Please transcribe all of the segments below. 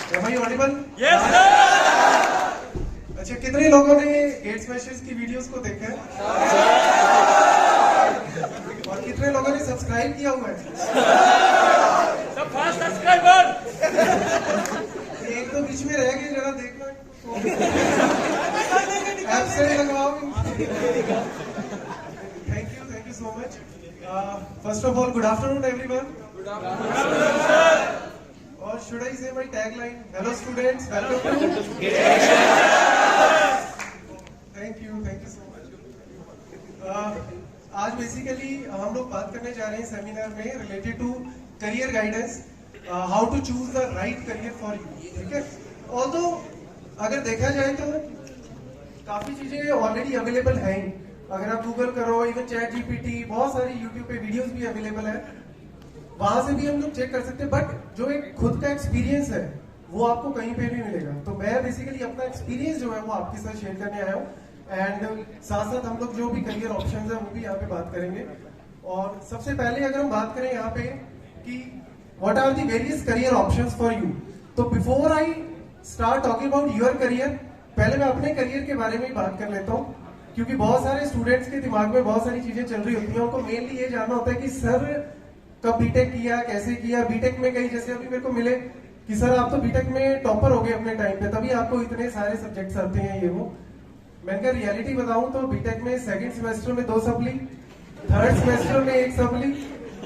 Am I audible? Yes, sir. अच्छा, कितने लोगों ने गेट स्मैशर्स की वीडियोस को देखा है? और कितने लोगों ने सब्सक्राइब किया हुआ है? सब फास्ट सब्सक्राइबर। एक तो बीच में रह गए, जरा देखना ऐप से लगवाओ। Thank you so much. First of all, good afternoon everyone. Good afternoon, sir. और should I say my tagline, hello students, welcome to. Thank you so much. आज बेसिकली हम लोग बात करने जा रहे हैं सेमिनार में related to career guidance, how to choose the right career for you. ठीक है, ऑल्दो अगर देखा जाए तो काफी चीजें ऑलरेडी अवेलेबल हैं। अगर आप गूगल करो, इवन चैट जीपीटी, बहुत सारी यूट्यूब पे वीडियोस भी अवेलेबल है, वहां से भी हम लोग चेक कर सकते हैं। बट जो एक खुद का एक्सपीरियंस है वो आपको कहीं पे भी मिलेगा। तो मैं बेसिकली अपना एक्सपीरियंस जो है वो आपके साथ शेयर करने आया हूँ, एंड साथ साथ हम लोग जो भी करियर ऑप्शंस है वो भी यहाँ पे बात करेंगे। और सबसे पहले अगर हम बात करें यहाँ पे कि what are the various career options for you, तो before I start talking about your career, पहले मैं अपने करियर के बारे में ही बात कर लेता हूँ। क्योंकि बहुत सारे स्टूडेंट्स के दिमाग में बहुत सारी चीजें चल रही होती हैं, उनको मेनली ये जानना होता है कि सर कब बीटेक किया, कैसे किया। बीटेक में कई जैसे अभी मेरे को मिले कि सर आप तो बीटेक में टॉपर हो गए अपने टाइम पे, तभी आपको इतने सारे सब्जेक्ट्स आते हैं ये वो। मैंने कहा रियलिटी बताऊं तो बीटेक में सेकंड सेमेस्टर में 2 सप्ली, थर्ड सेमेस्टर में 1 सप्ली,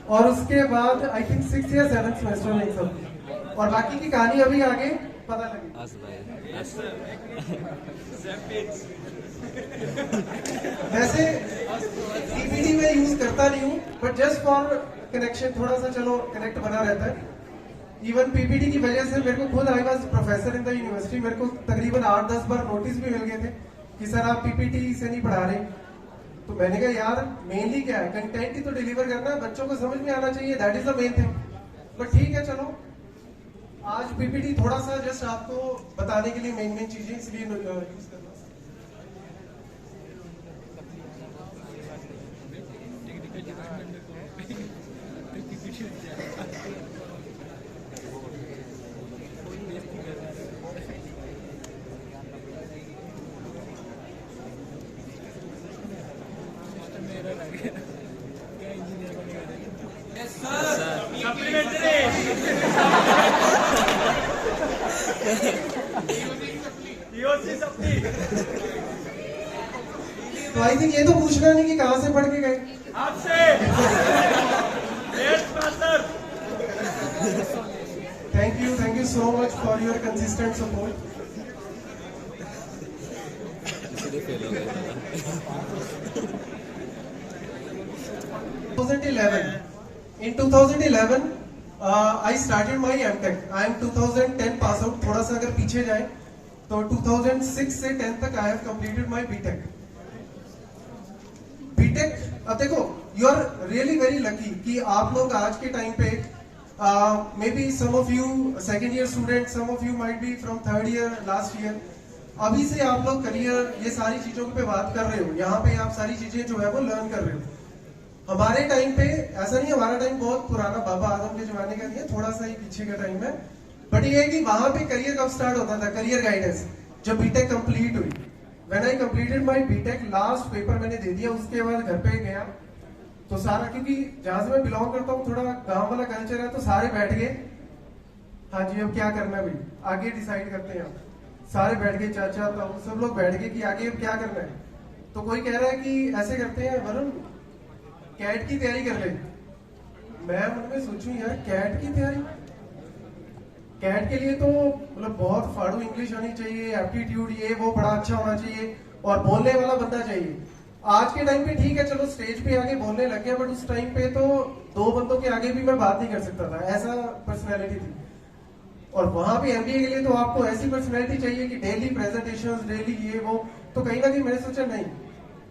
और उसके बाद आई थिंक 6 या 7 सेमेस्टर में 1 सप्ली, और बाकी की कहानी अभी आगे पता लगी। वैसे पीपीटी में यूज करता नहीं हूँ, बट जस्ट फॉर कनेक्शन, थोड़ा सा चलो कनेक्ट बना रहता है। इवन पीपीटी की वजह से मेरे को खुद, I was professor in the university, मेरे को तकरीबन 8-10 बार नोटिस भी मिल गए थे कि सर आप पीपीटी से नहीं पढ़ा रहे। तो मैंने कहा यार मेनली क्या है, कंटेंट ही तो डिलीवर करना है, बच्चों को समझ में आना चाहिए, that is the main thing. But ठीक है, चलो आज पीपीटी थोड़ा सा जस्ट आपको बताने के लिए मेन चीजें इसलिए यूज करना। तो आई थिंक ये तो पूछना नहीं कि कहां से पढ़ के गए आपसे। Thank you so much for your consistent support. In 2011 I started my MTech. I am 2010 pass out. थोड़ा सा अगर पीछे जाए तो 2006 से 10 तक I have completed my BTech. अब देखो, you are really very lucky कि आप लोग आज के टाइम पे may be some of you second year student, some of you might be from third year, last year, अभी से आप लोग करियर ये सारी चीजों पे बात कर रहे हो, यहाँ पे आप सारी चीजें जो है वो लर्न कर रहे हो। हमारे टाइम पे ऐसा नहीं, हमारा टाइम बहुत पुराना, बाबा आदम के जमाने का नहीं है, थोड़ा सा ही पीछे का टाइम है। बट ये है कि वहां पे करियर कब स्टार्ट होता था, करियर गाइडेंस, जब बीटेक कंप्लीट हुई। When I completed my BTech, last paper मैंने दे दिया, उसके बाद घर पे गया तो सारा, क्योंकि जहां से मैं बिलोंग करता हूँ थोड़ा गांव वाला कल्चर है, तो सारे बैठ गए, हाँ जी अब क्या करना है भाई, आगे डिसाइड करते हैं। सारे बैठ गए, चाचा ताऊ सब लोग बैठ गए कि आगे अब क्या करना है। तो कोई कह रहा है कि ऐसे करते हैं वरुण, कैट की तैयारी कर ले। मैं मन में सोचूं यार कैट की तैयारी, कैट के लिए तो मतलब बहुत फाड़ू इंग्लिश आनी चाहिए, एप्टीट्यूड ये वो बड़ा अच्छा होना चाहिए, और बोलने वाला बंदा चाहिए। आज के टाइम पे ठीक है, चलो स्टेज पे आगे बोलने लग गया, बट उस टाइम पे तो 2 बंदों के आगे भी मैं बात नहीं कर सकता था, ऐसा पर्सनैलिटी थी। और वहां पे एमबीए के लिए तो आपको ऐसी पर्सनैलिटी चाहिए कि डेली प्रेजेंटेशंस, डेली ये वो। तो कहीं ना कहीं मैंने सोचा नहीं।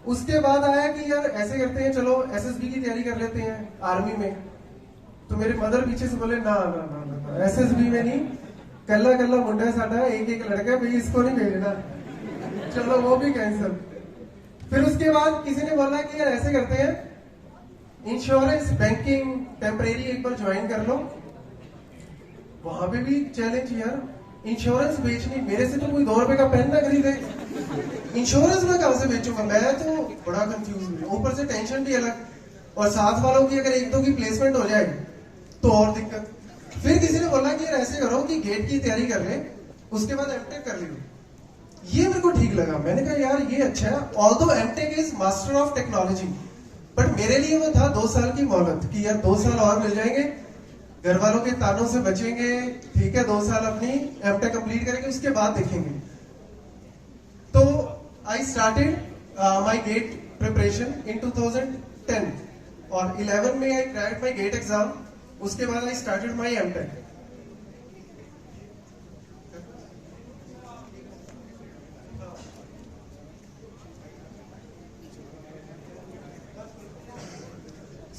उसके बाद आया कि यार ऐसे करते हैं, चलो एसएसबी की तैयारी कर लेते हैं आर्मी में। तो मेरे मदर पीछे से बोले ना ना ना ना, एसएसबी में नहीं, कल्ला कल्ला मुंडा साडा, एक लड़का भाई, इसको नहीं भेजना, चलो वो भी कैंसिल। फिर उसके बाद किसी ने बोला कि यार ऐसे करते हैं, इंश्योरेंस बैंकिंग टेम्परेरी एक बार ज्वाइन कर लो। वहां पे भी चैलेंज यार, इंश्योरेंस बेचनी, मेरे से तो कोई 2 रुपए का पेन ना खरीदे, इंश्योरेंस में कहां से बेचूंगा? मैं तो बड़ा कंफ्यूज हूँ। ऊपर से टेंशन भी अलग, और साथ वालों की अगर एक दो की प्लेसमेंट हो जाए तो और दिक्कत। फिर किसी ने बोला कि यार ऐसे करो कि गेट की तैयारी कर ले, उसके बाद एमटेक कर लियो। ये मेरे को ठीक लगा। मैंने कहा यार ये अच्छा है। Although MTech is master of technology, but मेरे लिए वो था 2 साल की मोहलत कि यार 2 साल और मिल जाएंगे, घर वालों के तानों से बचेंगे, ठीक है, 2 साल अपनी एमटेक कंप्लीट करेंगे, उसके बाद देखेंगे। तो I started my GATE preparation in 2010 और 11 में I cracked my GATE exam. उसके बाद I started my MTech.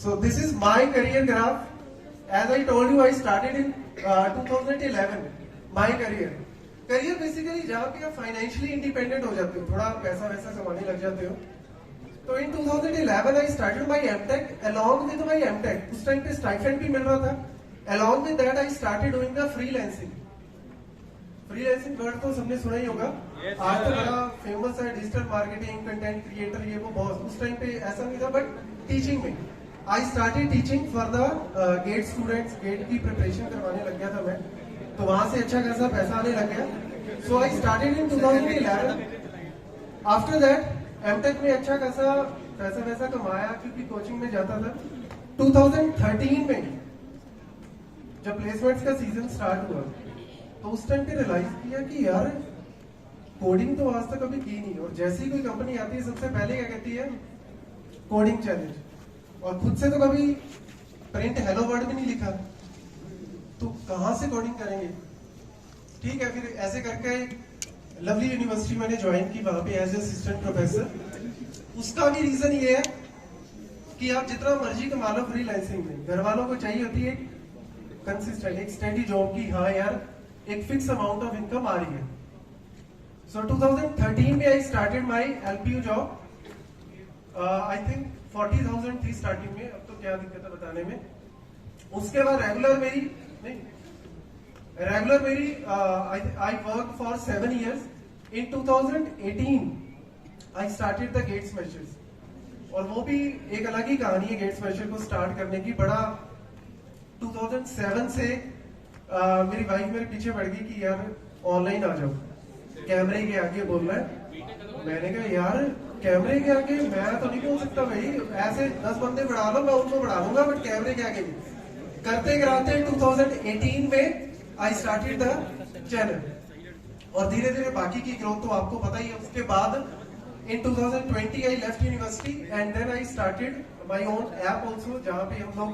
So this is my career graph. As I told you, I started in 2011. My career. Career basically जहाँ पे आप financially independent हो जाते हो, थोड़ा पैसा वैसा कमाने लग जाते हो। तो इन 2011 I started my MTech. Along with my MTech, उस टाइम पे स्टाइपेंड भी मिल रहा था। Along with that I started doing the freelancing. Freelancing word तो सबने सुना ही होगा। आज तो बड़ा फेमस है, डिजिटल मार्केटिंग, कंटेंट क्रिएटर, ये वो बहुत। उस टाइम पे ऐसा नहीं था, बट टीचिंग में I started teaching for the GATE students. GATE की प्रिपरेशन करवाने लग गया था मैं, तो वहां से अच्छा खासा पैसा आने लग गया। So I started in 2011। After that MTech में अच्छा खासा पैसा वैसा कमाया क्योंकि कोचिंग में जाता था। 2013 में जब प्लेसमेंट्स का सीजन स्टार्ट हुआ तो उस टाइम पे रियलाइज किया कि यार कोडिंग तो आज तक कभी की नहीं, और जैसे ही कोई कंपनी आती है सबसे पहले क्या कहती है, कोडिंग चैलेंज। और खुद से तो कभी प्रिंट हेलो वर्ड भी नहीं लिखा, तो कहां से कोडिंग करेंगे? ठीक है, फिर ऐसे करके लवली यूनिवर्सिटी मैंने ज्वाइन की, वहां पे एज असिस्टेंट प्रोफेसर। उसका भी रीजन ये है कि आप जितना मर्जी कमा लो फ्रीलांसिंग में, घर वालों को चाहिए होती है कंसिस्टेंट, एक स्टेडी जॉब की, हाँ यार एक फिक्स अमाउंट ऑफ इनकम आ रही है। सो 2013 में I started my LPU job. I think 40,000 थी स्टार्टिंग में, अब तो क्या दिक्कत है बताने में। उसके बाद रेगुलर मेरी I work for 7 years। In 2018 I started the GATE Smashers, और वो भी एक अलग ही कहानी है गेट स्मैशर को स्टार्ट करने की। बड़ा 2007 से मेरी वाइफ मेरे पीछे पड़ गई कि यार ऑनलाइन आ जाओ, कैमरे के आगे बोलना है। मैंने कहा यार कैमरे के आगे मैं तो नहीं बोल सकता भाई, ऐसे 10 बंदे बढ़ा लो मैं उनको बढ़ा दूंगा, बट कैमरे के आगे नहीं। करते कराते 2018 में आई स्टार्टेड द चैनल, और धीरे धीरे बाकी की ग्रोथ तो आपको पता ही है। उसके बाद in 2020 I left university and then I started my own app also, जहां पे हम लोग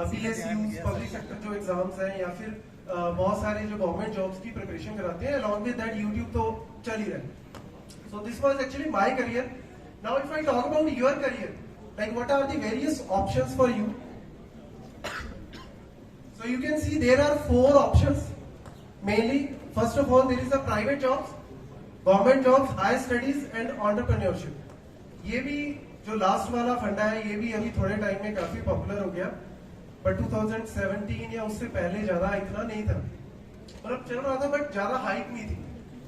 PSUs, पब्लिक सेक्टर जो एग्जाम्स हैं, या फिर बहुत सारे जो गवर्नमेंट जॉब्स की प्रिपरेशन कराते हैं। अलॉन्ग विद दैट यूट्यूब तो चल ही रहा है। So this was actually my career. Now if I talk about your career, like what are the various options for you? So you can see there are 4 options. Mainly, first of all, there is the private jobs, government jobs, higher studies and entrepreneurship. ये भी जो last वाला फंडा है, ये भी अभी थोड़े टाइम में काफी पॉपुलर हो गया, बट 2017 या उससे पहले ज्यादा इतना नहीं था, मतलब चल रहा था बट ज्यादा हाइप नहीं थी।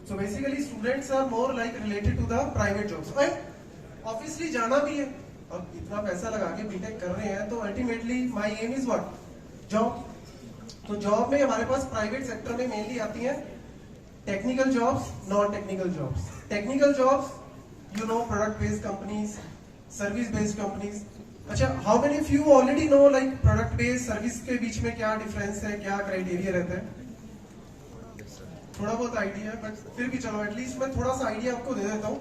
So basically students are more like related to the private jobs, right? Obviously जाना भी है, अब इतना पैसा लगा के बीटेक कर रहे हैं, तो ultimately my aim is what? Job. तो जॉब में हमारे पास प्राइवेट सेक्टर में मेनली आती हैं technical jobs, non technical jobs. Technical jobs, you know, product based companies, service based companies. अच्छा, how many of you already know like product based service के बीच में क्या डिफरेंस है, क्या क्राइटेरिया रहता है? थोड़ा बहुत आइडिया है, बट फिर भी चलो एटलीस्ट मैं थोड़ा सा आइडिया आपको दे देता हूँ।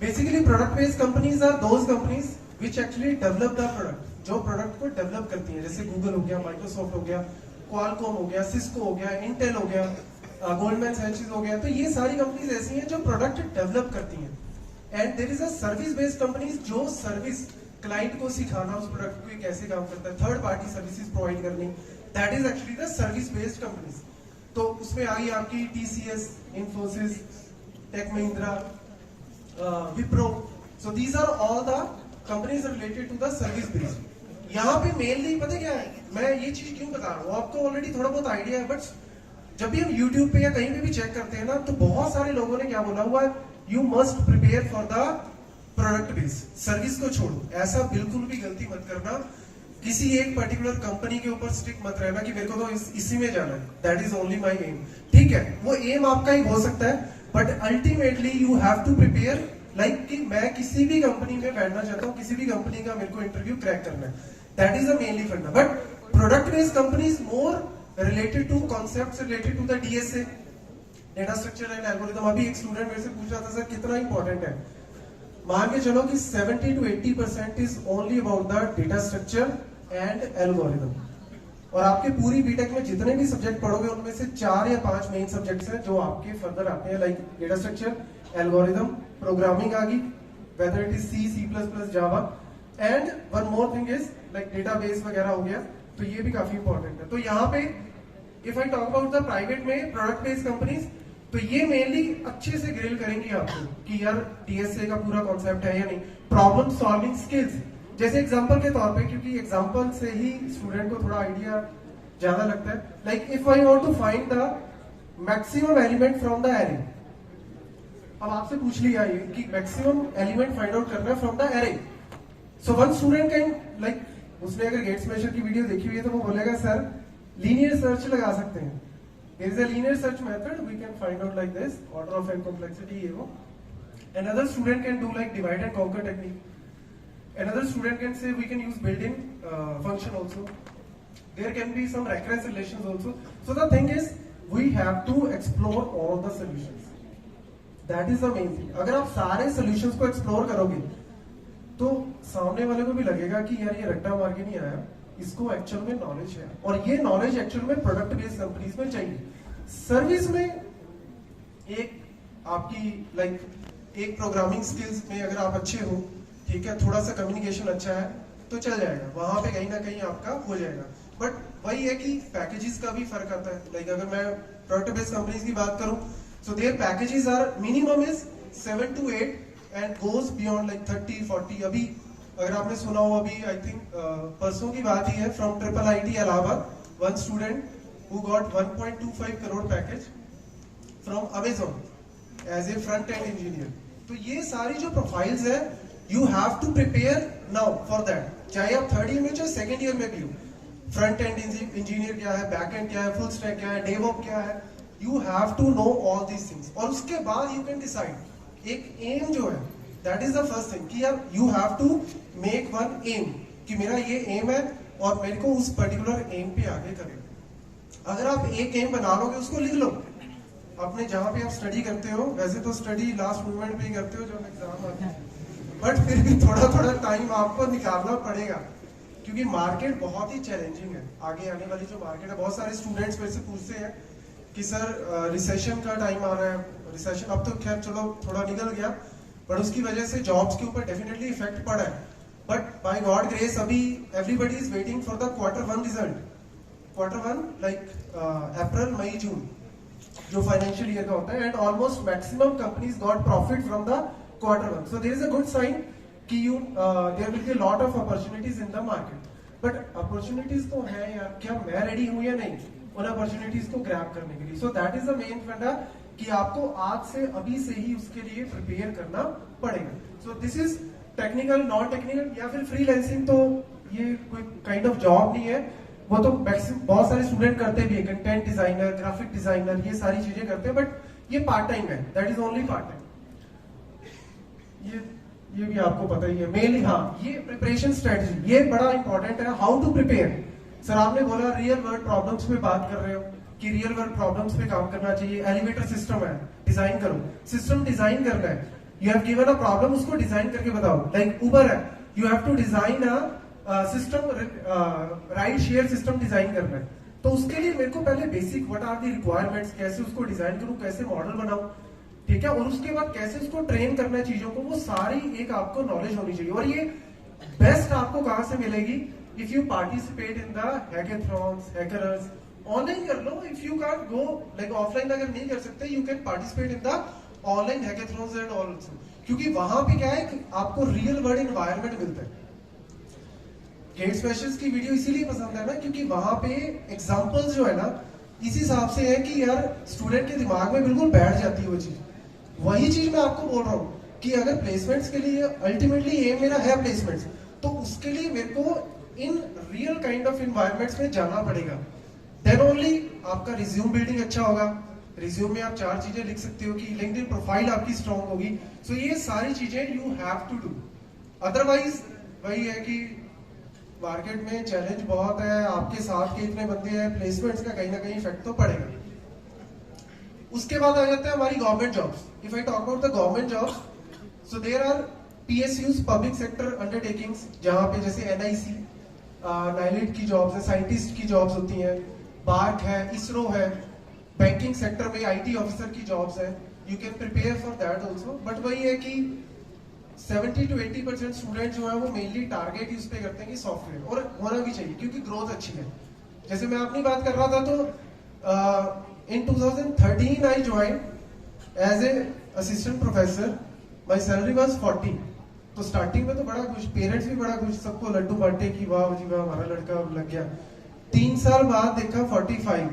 Basically product based companies are those companies which actually develop the product, जो प्रोडक्ट को डेवलप करती हैं, जैसे गूगल हो गया, माइक्रोसॉफ्ट हो गया, क्वालकॉम हो गया, सिस्को हो गया, इंटेल हो गया, गोल्डमैन सैचेस हो गया। तो ये सारी कंपनीज ऐसी हैं जो प्रोडक्ट डेवलप करती हैं। And there is a service based companies, जो सर्विस क्लाइंट को सिखाना उस प्रोडक्ट को कैसे काम करता है, थर्ड पार्टी सर्विसेज प्रोवाइड करनी, that is actually the service based companies. तो उसमें आ गई आपकी TCS, Infosys, Tech Mahindra, Wipro. So these are all the companies related to the service based. यहाँ पे मेनली पता क्या है, मैं ये चीज क्यों बता रहा हूँ, आपको ऑलरेडी थोड़ा बहुत आइडिया है, बट जब भी हम YouTube पे या कहीं पे भी चेक करते हैं ना, तो बहुत सारे लोगों ने क्या बोला हुआ है, you must prepare for the product base, service को छोड़ो। ऐसा बिल्कुल भी गलती मत करना, किसी एक पर्टिकुलर कंपनी के ऊपर स्टिक मत रहना कि मेरे को तो इसी में जाना है, that is only my aim. ठीक है, वो एम आपका ही हो सकता है, but ultimately you have to prepare like कि मैं किसी भी कंपनी में बैठना चाहता हूँ, किसी भी कंपनी का मेरे को इंटरव्यू क्रैक करना है, दैट इज द मेनली फंडा। But product based company is more related to concept, related to the DSA, data structure and algorithm. अभी एक स्टूडेंट मेरे से पूछ रहा था, सर कितना इंपॉर्टेंट है? मान के चलो कि 70 to 80% is only about the data structure and algorithm. और आपके पूरी बीटेक में जितने भी सब्जेक्ट पढ़ोगे उनमें से 4 या 5 मेन सब्जेक्ट्स हैं जो आपके फर्दर आते हैं, like data structure, algorithm, programming आ गई, whether it is C++, Java, and one more thing is like database वगैरह हो गया, तो ये भी काफी इंपॉर्टेंट है। तो यहाँ पे if I talk about the private में प्रोडक्ट बेस्ड कंपनीज, तो ये मेनली अच्छे से ग्रिल करेंगी आपको कि यार डीएसए का पूरा कॉन्सेप्ट है या नहीं, प्रॉब्लम सॉल्विंग स्किल्स। जैसे एग्जांपल के तौर पे, क्योंकि एग्जांपल से ही स्टूडेंट को थोड़ा आइडिया ज्यादा लगता है, like if I want to find the maximum element from the array. अब आपसे पूछ लिया ये कि मैक्सिमम एलिमेंट फाइंड आउट करना है from the array, so one student can like, उसने अगर गेट्स मेशर की वीडियो देखी हुई है तो वो बोलेगा सर लीनियर सर्च लगा सकते हैं, there is a linear search method, we can find out like this, order of n complexity ये वो। Another student can do like divide and conquer technique. Another student can say we can use built-in function also. There can be some recurrence relations also. So the thing is, we have to explore all the solutions. That is the main thing. अगर आप सारे solutions को explore करोगे, तो सामने वाले को भी लगेगा कि यार ये रट्टा मार के नहीं आया, इसको एक्चुअल में नॉलेज है, और ये नॉलेज एक्चुअल में प्रोडक्ट बेस्ड कंपनीज में चाहिए। सर्विस में एक आपकी लाइक एक प्रोग्रामिंग स्किल्स में अगर आप अच्छे हो, ठीक है, थोड़ा सा कम्युनिकेशन अच्छा है तो चल जाएगा, वहां पे कहीं ना कहीं आपका हो जाएगा। बट वही है कि पैकेजेस का भी फर्क आता है। लाइक अगर मैं प्रोडक्ट बेस्ड कंपनीज की बात करूं, so there packages are minimum is 7 to 8 and goes beyond like 30-40। अभी अगर आपने सुना हो, अभी आई थिंक परसों की बात ही है, from IIIT Allahabad, one student who got 1.25 crore package from Amazon as a front end engineer. तो ये सारी जो प्रोफाइल्स है, you have to prepare now for that, चाहे आप 3rd ईयर में चाहे 2nd ईयर में भी हो। फ्रंट एंड इंजीनियर क्या है, बैक एंड क्या है, फुल स्टैक क्या है, डेवऑप्स क्या है, you have to know all these things. और उसके बाद यू कैन डिसाइड एक एम जो है, that is the first thing कि यार you have to make one aim कि मेरा ये एम है और मेरे को उस पर्टिकुलर एम पे आगे करना। अगर आप एक एम बना लोगे, उसको लिख लो अपने जहां पे आप स्टडी करते हो। वैसे तो स्टडी लास्ट मोमेंट पे ही करते हो जब एग्जाम आता है, बट फिर भी थोड़ा थोड़ा टाइम आपको निकालना पड़ेगा, क्योंकि मार्केट बहुत ही चैलेंजिंग है। आगे आने वाली जो मार्केट है, बहुत सारे स्टूडेंट्स मेरे से पूछते हैं कि सर रिसेशन का टाइम आ रहा है, रिसेशन अब तो खैर चलो थोड़ा निकल गया, बट उसकी वजह से जॉब्स के ऊपर डेफिनेटली इफेक्ट पड़ा है। बट बाय गॉड ग्रेस अभी everybody is waiting for the Q1 result. Q1 like April, मई, जून जो फाइनेंशियल ईयर का होता है, and almost maximum companies got profit from the Q1। So there is a good sign कि you there will be lot of opportunities in the market. But opportunities तो है यार, क्या मैं रेडी हूं या नहीं उन अपॉर्चुनिटीज को ग्रैब करने के लिए? So that is the main फंडा कि आपको आज से अभी से ही उसके लिए प्रिपेयर करना पड़ेगा। So this is technical, non technical या फिर फ्रीलांसिंग। तो ये कोई काइंड ऑफ जॉब नहीं है, वो तो बहुत सारे स्टूडेंट करते भी है, कंटेंट डिजाइनर, ग्राफिक डिजाइनर, ये सारी चीजें करते हैं, बट ये पार्ट टाइम है, that is only part time. ये भी आपको पता ही है मेनली। हाँ, ये प्रिपरेशन स्ट्रेटजी ये बड़ा इंपॉर्टेंट है, हाउ टू प्रिपेयर। सर आपने बोला रियल वर्ल्ड प्रॉब्लम्स पे बात कर रहे हो कि रियल वर्ल्ड प्रॉब्लम्स पे काम करना चाहिए। एलिवेटर सिस्टम है, डिजाइन करो, सिस्टम डिजाइन करना है, you have given a problem, उसको डिजाइन करके बताओ। लाइक उबर है, you have to design a system, ride share system design करना है, तो उसके लिए मेरे को पहले basic what are the requirements, कैसे उसको डिजाइन करूं, कैसे मॉडल बनाऊं, ठीक है, और उसके बाद कैसे उसको ट्रेन करना है चीजों को, वो सारी एक आपको नॉलेज होनी चाहिए। और ये बेस्ट आपको कहां से मिलेगी? If you participate in the hackathons, hackers, online कर लो। If you can go like offline अगर नहीं कर सकते, you can participate in the online hackathons and all also, क्योंकि वहां पे क्या है, आपको रियल वर्ल्ड एनवायरनमेंट मिलता है। गेट स्पेशल्स की वीडियो इसीलिए पसंद है ना, क्योंकि वहां पे एग्जांपल्स जो है ना, इस हिसाब से है कि यार स्टूडेंट के दिमाग में बिल्कुल बैठ जाती है वो चीज। वही चीज मैं आपको बोल रहा हूँ कि अगर प्लेसमेंट्स के लिए अल्टीमेटली एम मेरा है प्लेसमेंट्स, तो उसके लिए मेरे को in real kind of environments में जाना पड़ेगा। देन ओनली आपका रिज्यूम बिल्डिंग अच्छा होगा। रिज्यूम में आप 4 चीजें लिख सकते हो कि लिंक्डइन प्रोफाइल आपकी स्ट्रांग होगी। सो ये सारी चीजें you have to do. Otherwise वही है कि मार्केट में चैलेंज बहुत है, आपके साथ के इतने बंदे हैं, प्लेसमेंट्स का कहीं ना कहीं इफेक्ट तो पड़ेगा। उसके बाद आ जाता है हमारी government jobs. If I talk about the government jobs, so there are PSUs, public sector undertakings, जहां पे जैसे NIC, नाइलेट की जॉब्स है, साइंटिस्ट की जॉब्स होती हैं, बार्क है, इसरो है, बैंकिंग सेक्टर में IT ऑफिसर की जॉब्स है। You can prepare for that also. But वही है कि 70 to 80% स्टूडेंट जो है वो मेनली टारगेट यूज पे करते हैं कि सॉफ्टवेयर, और होना भी चाहिए क्योंकि ग्रोथ अच्छी है। जैसे मैं अपनी बात कर रहा था तो in 2013 I join as a assistant professor. My salary was 40। तो स्टार्टिंग में तो बड़ा कुछ, पेरेंट्स भी बड़ा कुछ, सबको लड्डू बांटे कि वाह जी वाह हमारा लड़का लग गया। 3 साल बाद देखा 45।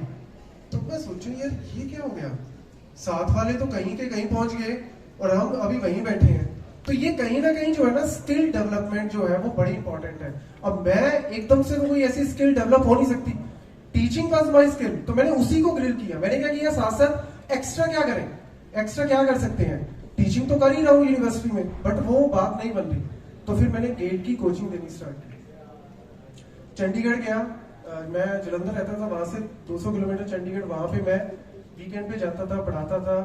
तो मैं सोचूं यार ये क्या हो गया, साथ वाले तो कहीं के कहीं पहुंच गए और हम अभी वहीं बैठे हैं। तो ये कहीं ना कहीं जो है ना स्किल डेवलपमेंट जो है वो बड़ी इंपॉर्टेंट है। अब मैं एकदम से कोई ऐसी स्किल डेवलप हो नहीं सकती। टीचिंग वाज माय स्किल, तो मैंने उसी को ग्रिल किया। मैंने क्या किया, साथ साथ एक्स्ट्रा क्या करें, एक्स्ट्रा क्या कर सकते हैं। टीचिंग तो कर ही रहा हूँ यूनिवर्सिटी में, बट वो बात नहीं बन रही। तो फिर मैंने गेट की कोचिंग देनी स्टार्ट की। चंडीगढ़ गया, मैं जलंधर रहता था, वहां से 200 किलोमीटर चंडीगढ़, वहां पे मैं वीकेंड पे जाता था, पढ़ाता था।